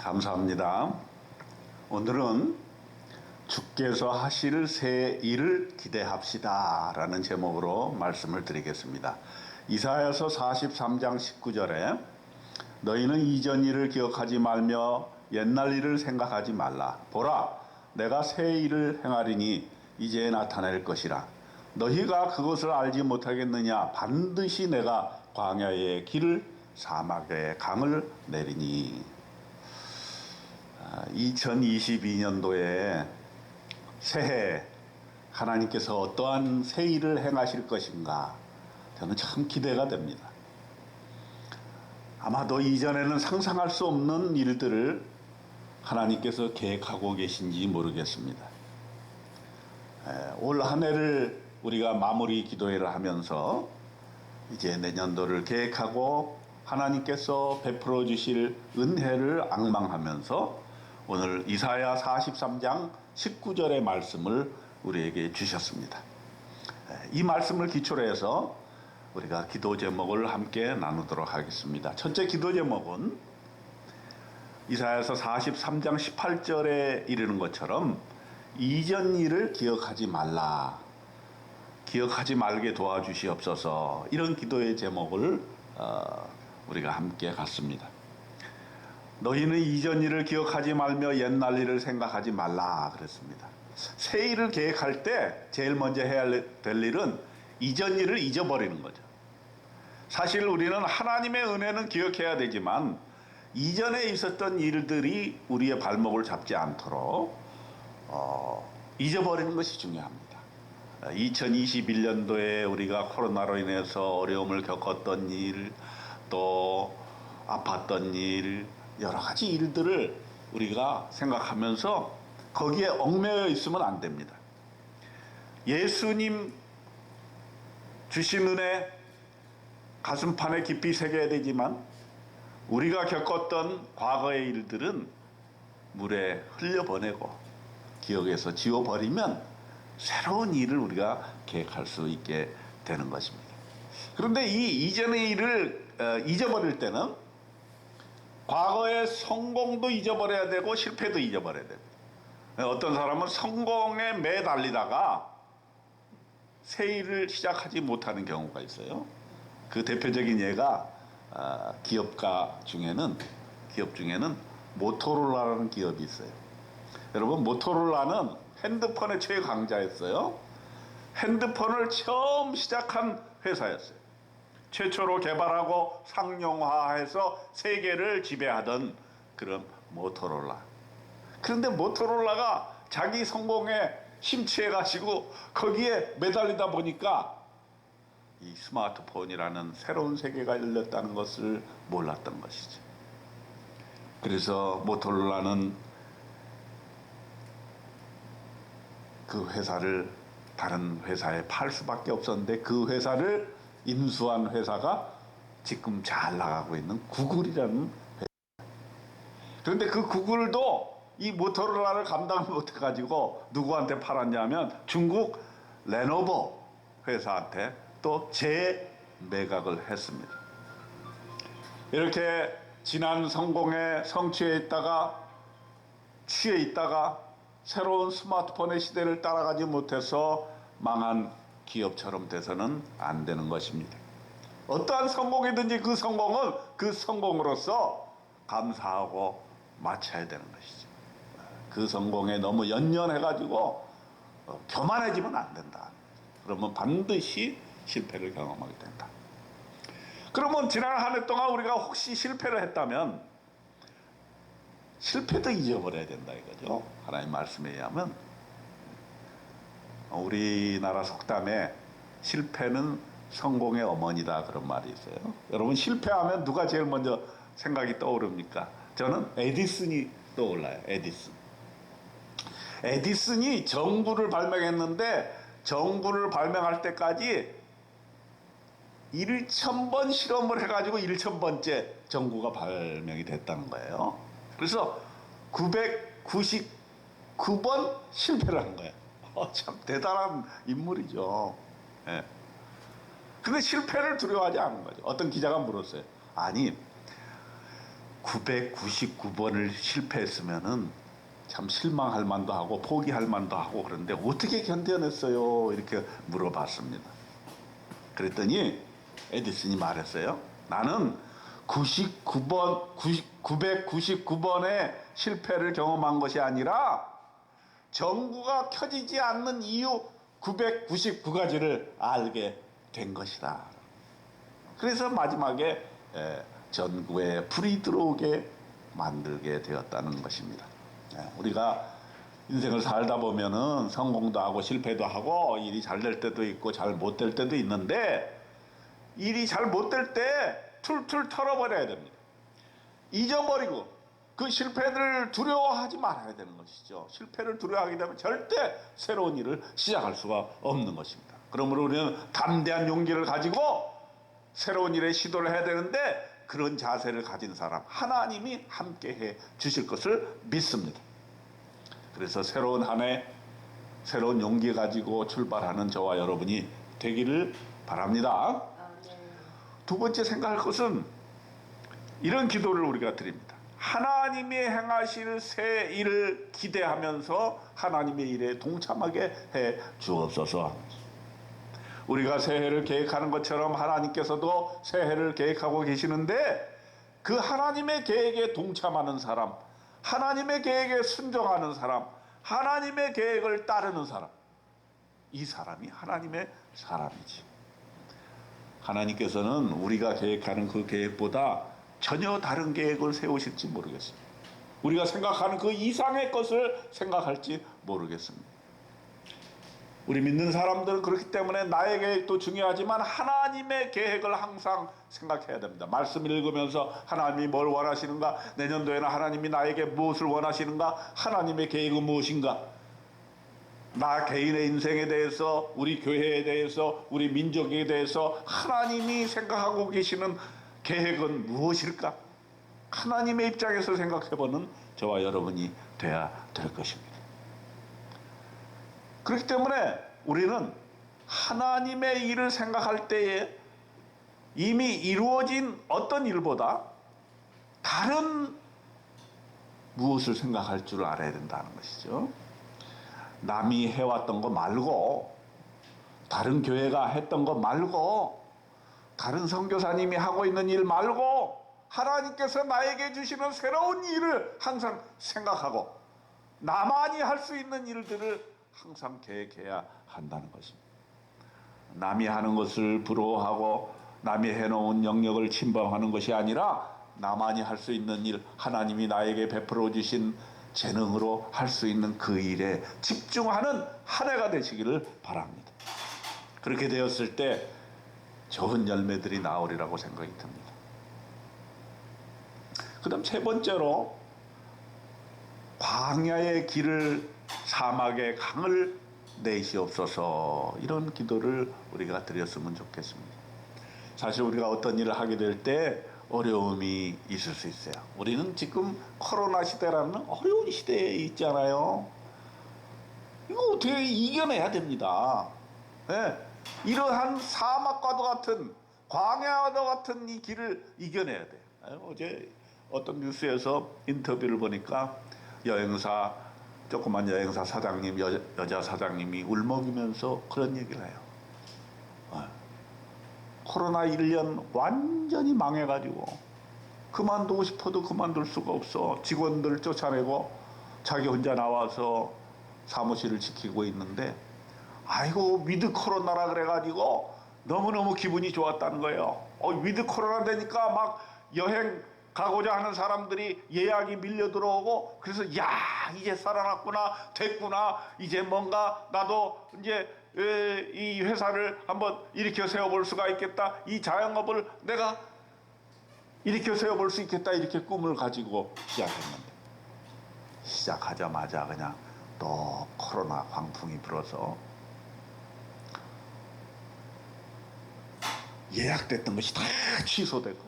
감사합니다. 오늘은 주께서 하실 새 일을 기대합시다 라는 제목으로 말씀을 드리겠습니다. 이사야서 43장 19절에 너희는 이전 일을 기억하지 말며 옛날 일을 생각하지 말라. 보라, 내가 새 일을 행하리니 이제 나타낼 것이라. 너희가 그것을 알지 못하겠느냐? 반드시 내가 광야의 길을 사막에 강을 내리니. 2022년도에 새해 하나님께서 어떠한 새 일을 행하실 것인가 저는 참 기대가 됩니다. 아마도 이전에는 상상할 수 없는 일들을 하나님께서 계획하고 계신지 모르겠습니다. 올 한 해를 우리가 마무리 기도회를 하면서 이제 내년도를 계획하고 하나님께서 베풀어 주실 은혜를 앙망하면서 오늘 이사야 43장 19절의 말씀을 우리에게 주셨습니다. 이 말씀을 기초로 해서 우리가 기도 제목을 함께 나누도록 하겠습니다. 첫째 기도 제목은 이사야서 43장 18절에 이르는 것처럼 이전 일을 기억하지 말라. 기억하지 말게 도와주시옵소서. 이런 기도의 제목을 우리가 함께 갔습니다. 너희는 이전 일을 기억하지 말며 옛날 일을 생각하지 말라 그랬습니다. 새 일을 계획할 때 제일 먼저 해야 될 일은 이전 일을 잊어버리는 거죠. 사실 우리는 하나님의 은혜는 기억해야 되지만 이전에 있었던 일들이 우리의 발목을 잡지 않도록 잊어버리는 것이 중요합니다. 2021년도에 우리가 코로나로 인해서 어려움을 겪었던 일, 또 아팠던 일, 여러 가지 일들을 우리가 생각하면서 거기에 얽매여 있으면 안 됩니다. 예수님 주신 은혜 가슴판에 깊이 새겨야 되지만 우리가 겪었던 과거의 일들은 물에 흘려보내고 기억에서 지워버리면 새로운 일을 우리가 계획할 수 있게 되는 것입니다. 그런데 이 이전의 일을 잊어버릴 때는 과거의 성공도 잊어버려야 되고 실패도 잊어버려야 됩니다. 어떤 사람은 성공에 매달리다가 새 일을 시작하지 못하는 경우가 있어요. 그 대표적인 예가 기업 중에는 모토로라라는 기업이 있어요. 여러분, 모토로라는 핸드폰의 최강자였어요. 핸드폰을 처음 시작한 회사였어요. 최초로 개발하고 상용화해서 세계를 지배하던 그런 모토로라. 그런데 모토로라가 자기 성공에 심취해가지고 거기에 매달리다 보니까 이 스마트폰이라는 새로운 세계가 열렸다는 것을 몰랐던 것이죠. 그래서 모토로라는 그 회사를 다른 회사에 팔 수밖에 없었는데 그 회사를 인수한 회사가 지금 잘 나가고 있는 구글이라는 회사. 그런데 그 구글도 이 모토로라를 감당을 못해가지고 누구한테 팔았냐면 중국 레노버 회사한테 또 재매각을 했습니다. 이렇게 지난 성공에 성취해 있다가 취해 있다가 새로운 스마트폰의 시대를 따라가지 못해서 망한 기업처럼 돼서는 안 되는 것입니다. 어떠한 성공이든지 그 성공은 그 성공으로서 감사하고 마쳐야 되는 것이죠. 그 성공에 너무 연연해가지고 교만해지면 안 된다. 그러면 반드시 실패를 경험하게 된다. 그러면 지난 한 해 동안 우리가 혹시 실패를 했다면 실패도 잊어버려야 된다 이거죠. 하나님 말씀에 의하면 우리나라 속담에 실패는 성공의 어머니다 그런 말이 있어요. 여러분, 실패하면 누가 제일 먼저 생각이 떠오릅니까? 저는 에디슨이 떠올라요. 에디슨이 전구를 발명했는데 전구를 발명할 때까지 1000번 실험을 해가지고 1000번째 전구가 발명이 됐다는 거예요. 그래서 999번 실패를 한 거예요. 참 대단한 인물이죠. 예. 근데 실패를 두려워하지 않은 거죠. 어떤 기자가 물었어요. 아니, 999번을 실패했으면은 참 실망할 만도 하고 포기할 만도 하고 그런데 어떻게 견뎌냈어요? 이렇게 물어봤습니다. 그랬더니 에디슨이 말했어요. 나는 999번의 실패를 경험한 것이 아니라 전구가 켜지지 않는 이유 999가지를 알게 된 것이다. 그래서 마지막에 전구에 불이 들어오게 만들게 되었다는 것입니다. 우리가 인생을 살다 보면은 성공도 하고 실패도 하고 일이 잘 될 때도 있고 잘 못 될 때도 있는데 일이 잘 못 될 때 툴툴 털어버려야 됩니다. 잊어버리고 그 실패를 두려워하지 말아야 되는 것이죠. 실패를 두려워하게 되면 절대 새로운 일을 시작할 수가 없는 것입니다. 그러므로 우리는 담대한 용기를 가지고 새로운 일에 시도를 해야 되는데 그런 자세를 가진 사람 하나님이 함께해 주실 것을 믿습니다. 그래서 새로운 한 해 새로운 용기 가지고 출발하는 저와 여러분이 되기를 바랍니다. 두 번째 생각할 것은 이런 기도를 우리가 드립니다. 하나님이 행하실 새 일을 기대하면서 하나님의 일에 동참하게 해 주옵소서. 우리가 새해를 계획하는 것처럼 하나님께서도 새해를 계획하고 계시는데 그 하나님의 계획에 동참하는 사람, 하나님의 계획에 순종하는 사람, 하나님의 계획을 따르는 사람, 이 사람이 하나님의 사람이지. 하나님께서는 우리가 계획하는 그 계획보다 전혀 다른 계획을 세우실지 모르겠습니다. 우리가 생각하는 그 이상의 것을 생각할지 모르겠습니다. 우리 믿는 사람들은 그렇기 때문에 나의 계획도 중요하지만 하나님의 계획을 항상 생각해야 됩니다. 말씀 읽으면서 하나님이 뭘 원하시는가? 내년도에는 하나님이 나에게 무엇을 원하시는가? 하나님의 계획은 무엇인가? 나 개인의 인생에 대해서, 우리 교회에 대해서, 우리 민족에 대해서 하나님이 생각하고 계시는 계획은 무엇일까? 하나님의 입장에서 생각해보는 저와 여러분이 돼야 될 것입니다. 그렇기 때문에 우리는 하나님의 일을 생각할 때에 이미 이루어진 어떤 일보다 다른 무엇을 생각할 줄 알아야 된다는 것이죠. 남이 해왔던 거 말고, 다른 교회가 했던 거 말고, 다른 선교사님이 하고 있는 일 말고 하나님께서 나에게 주시는 새로운 일을 항상 생각하고 나만이 할 수 있는 일들을 항상 계획해야 한다는 것입니다. 남이 하는 것을 부러워하고 남이 해놓은 영역을 침범하는 것이 아니라 나만이 할 수 있는 일, 하나님이 나에게 베풀어 주신 재능으로 할 수 있는 그 일에 집중하는 한 해가 되시기를 바랍니다. 그렇게 되었을 때 좋은 열매들이 나오리라고 생각이 듭니다. 그 다음 세 번째로 광야의 길을 사막의 강을 내시옵소서, 이런 기도를 우리가 드렸으면 좋겠습니다. 사실 우리가 어떤 일을 하게 될 때 어려움이 있을 수 있어요. 우리는 지금 코로나 시대라는 어려운 시대에 있잖아요. 이거 어떻게 이겨내야 됩니다. 네. 이러한 사막과도 같은, 광야와도 같은 이 길을 이겨내야 돼요. 어제 어떤 뉴스에서 인터뷰를 보니까 여행사, 조그만 여행사 사장님, 여자 사장님이 울먹이면서 그런 얘기를 해요. 코로나 1년 완전히 망해가지고 그만두고 싶어도 그만둘 수가 없어. 직원들 쫓아내고 자기 혼자 나와서 사무실을 지키고 있는데, 아이고 위드 코로나라 그래가지고 너무너무 기분이 좋았다는 거예요. 위드 코로나 되니까 막 여행 가고자 하는 사람들이 예약이 밀려 들어오고, 그래서 야 이제 살아났구나, 됐구나, 이제 뭔가 나도 이제 이 회사를 한번 일으켜 세워볼 수가 있겠다, 이 자영업을 내가 일으켜 세워볼 수 있겠다, 이렇게 꿈을 가지고 시작했는데 시작하자마자 그냥 또 코로나 광풍이 불어서 예약됐던 것이 다 취소되고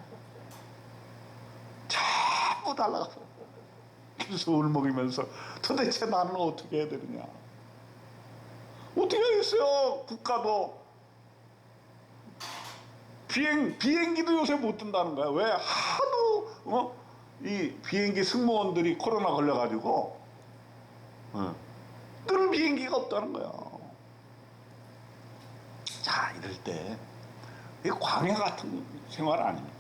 자꾸 달라가서, 그래서 울먹이면서 도대체 나는 어떻게 해야 되느냐, 어떻게 하겠어요. 국가도 비행기도 요새 못 뜬다는 거야. 왜? 하도 이 비행기 승무원들이 코로나 걸려가지고 뜰 비행기가 없다는 거야. 자, 이럴 때 이 광야 같은 생활 아닙니까?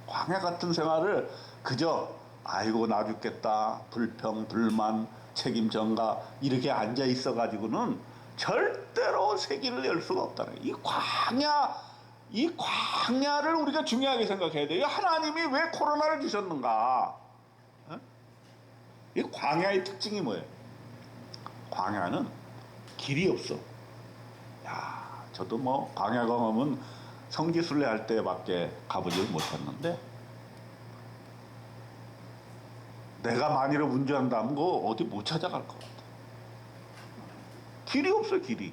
광야 같은 생활을 그저 아이고 나 죽겠다, 불평, 불만, 책임 전가 이렇게 앉아 있어 가지고는 절대로 세기를 열 수가 없다는 거예요. 이 광야를 우리가 중요하게 생각해야 돼요. 하나님이 왜 코로나를 주셨는가? 이 광야의 특징이 뭐예요? 광야는 길이 없어. 야, 저도 뭐 광야 경험은 성지순례 할 때밖에 가보질 못했는데, 내가 만일에 운전한다면 그 어디 못 찾아갈 것 같아. 길이 없어, 길이.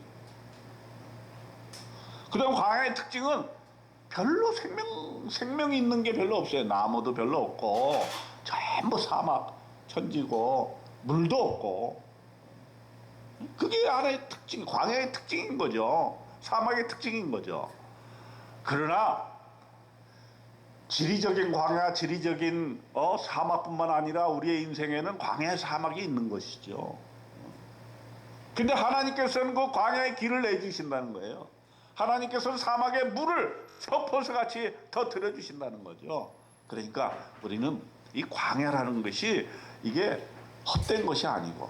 그다음 광야의 특징은 별로 생명이 있는 게 별로 없어요. 나무도 별로 없고 전부 사막 천지고 물도 없고. 그게 하나의 특징, 광야의 특징인 거죠. 사막의 특징인 거죠. 그러나 지리적인 광야, 지리적인 사막뿐만 아니라 우리의 인생에는 광야의 사막이 있는 것이죠. 근데 하나님께서는 그 광야의 길을 내주신다는 거예요. 하나님께서는 사막에 물을 서포스같이 터뜨려 주신다는 거죠. 그러니까 우리는 이 광야라는 것이 이게 헛된 것이 아니고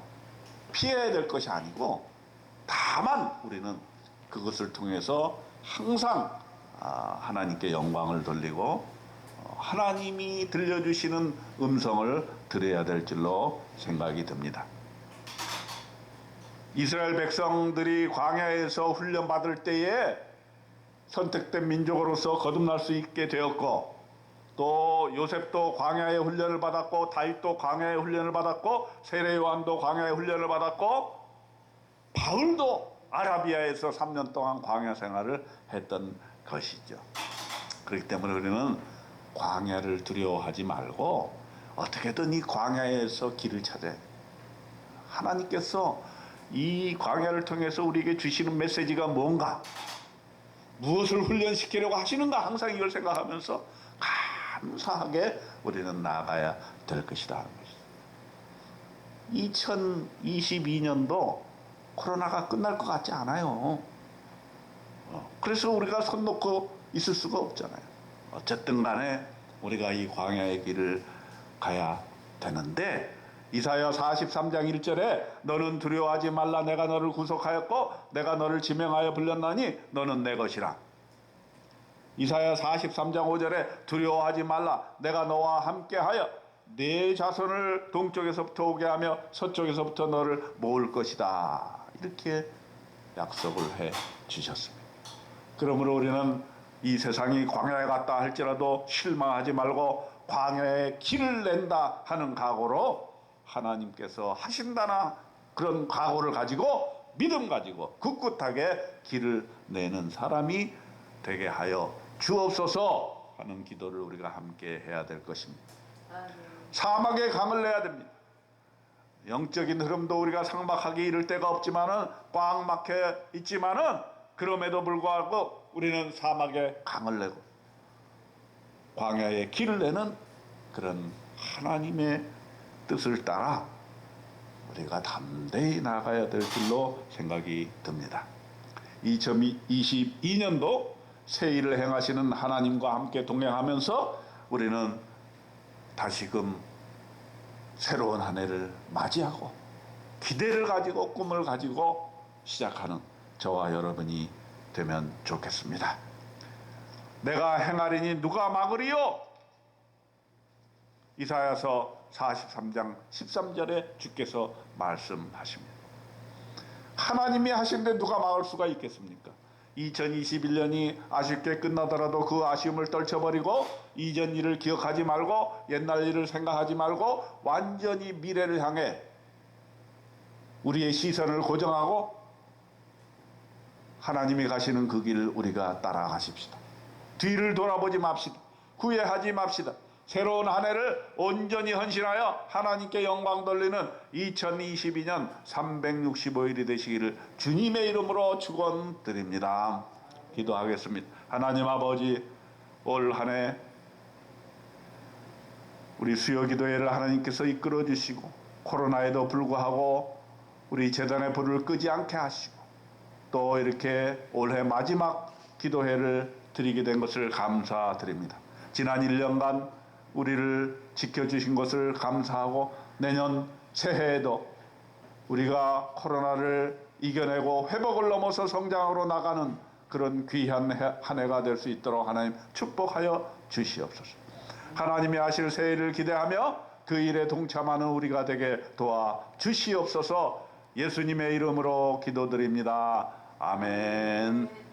피해야 될 것이 아니고, 다만 우리는 그것을 통해서 항상 하나님께 영광을 돌리고 하나님이 들려주시는 음성을 들어야 될 줄로 생각이 듭니다. 이스라엘 백성들이 광야에서 훈련받을 때에 선택된 민족으로서 거듭날 수 있게 되었고, 또 요셉도 광야의 훈련을 받았고, 다윗도 광야의 훈련을 받았고, 세례 요한도 광야의 훈련을 받았고, 바울도 아라비아에서 3년 동안 광야 생활을 했던 것이죠. 그렇기 때문에 우리는 광야를 두려워하지 말고 어떻게든 이 광야에서 길을 찾아야 돼요. 하나님께서 이 광야를 통해서 우리에게 주시는 메시지가 뭔가, 무엇을 훈련시키려고 하시는가, 항상 이걸 생각하면서 감사하게 우리는 나아가야 될 것이다. 2022년도 코로나가 끝날 것 같지 않아요. 그래서 우리가 손 놓고 있을 수가 없잖아요. 어쨌든 간에 우리가 이 광야의 길을 가야 되는데, 이사야 43장 1절에 너는 두려워하지 말라, 내가 너를 구속하였고 내가 너를 지명하여 불렀나니 너는 내 것이라. 이사야 43장 5절에 두려워하지 말라, 내가 너와 함께하여 네 자손을 동쪽에서부터 오게 하며 서쪽에서부터 너를 모을 것이다. 이렇게 약속을 해 주셨습니다. 그러므로 우리는 이 세상이 광야에 갔다 할지라도 실망하지 말고 광야에 길을 낸다 하는 각오로 하나님께서 하신다나 그런 각오를 가지고 믿음 가지고 굳굳하게 길을 내는 사람이 되게 하여 주옵소서 하는 기도를 우리가 함께 해야 될 것입니다. 사막에 강을 내야 됩니다. 영적인 흐름도 우리가 상박하게 이를 데가 없지만은 꽉 막혀 있지만은 그럼에도 불구하고 우리는 사막에 강을 내고 광야에 길을 내는 그런 하나님의 뜻을 따라 우리가 담대히 나가야 될 줄로 생각이 듭니다. 2022년도 새 일을 행하시는 하나님과 함께 동행하면서 우리는 다시금 새로운 한 해를 맞이하고 기대를 가지고 꿈을 가지고 시작하는 저와 여러분이 되면 좋겠습니다. 내가 행하리니 누가 막으리요? 이사야서 43장 13절에 주께서 말씀하십니다. 하나님이 하신데 누가 막을 수가 있겠습니까? 2021년이 아쉽게 끝나더라도 그 아쉬움을 떨쳐버리고 이전 일을 기억하지 말고 옛날 일을 생각하지 말고 완전히 미래를 향해 우리의 시선을 고정하고 하나님이 가시는 그 길을 우리가 따라가십시다. 뒤를 돌아보지 맙시다. 후회하지 맙시다. 새로운 한 해를 온전히 헌신하여 하나님께 영광 돌리는 2022년 365일이 되시기를 주님의 이름으로 축원드립니다. 기도하겠습니다. 하나님 아버지, 올 한 해 우리 수요기도회를 하나님께서 이끌어 주시고 코로나에도 불구하고 우리 재단의 불을 끄지 않게 하시고 또 이렇게 올해 마지막 기도회를 드리게 된 것을 감사드립니다. 지난 1년간 우리를 지켜주신 것을 감사하고 내년 새해에도 우리가 코로나를 이겨내고 회복을 넘어서 성장으로 나가는 그런 귀한 한 해가 될 수 있도록 하나님 축복하여 주시옵소서. 하나님이 하실 새해를 기대하며 그 일에 동참하는 우리가 되게 도와 주시옵소서. 예수님의 이름으로 기도드립니다. 아멘.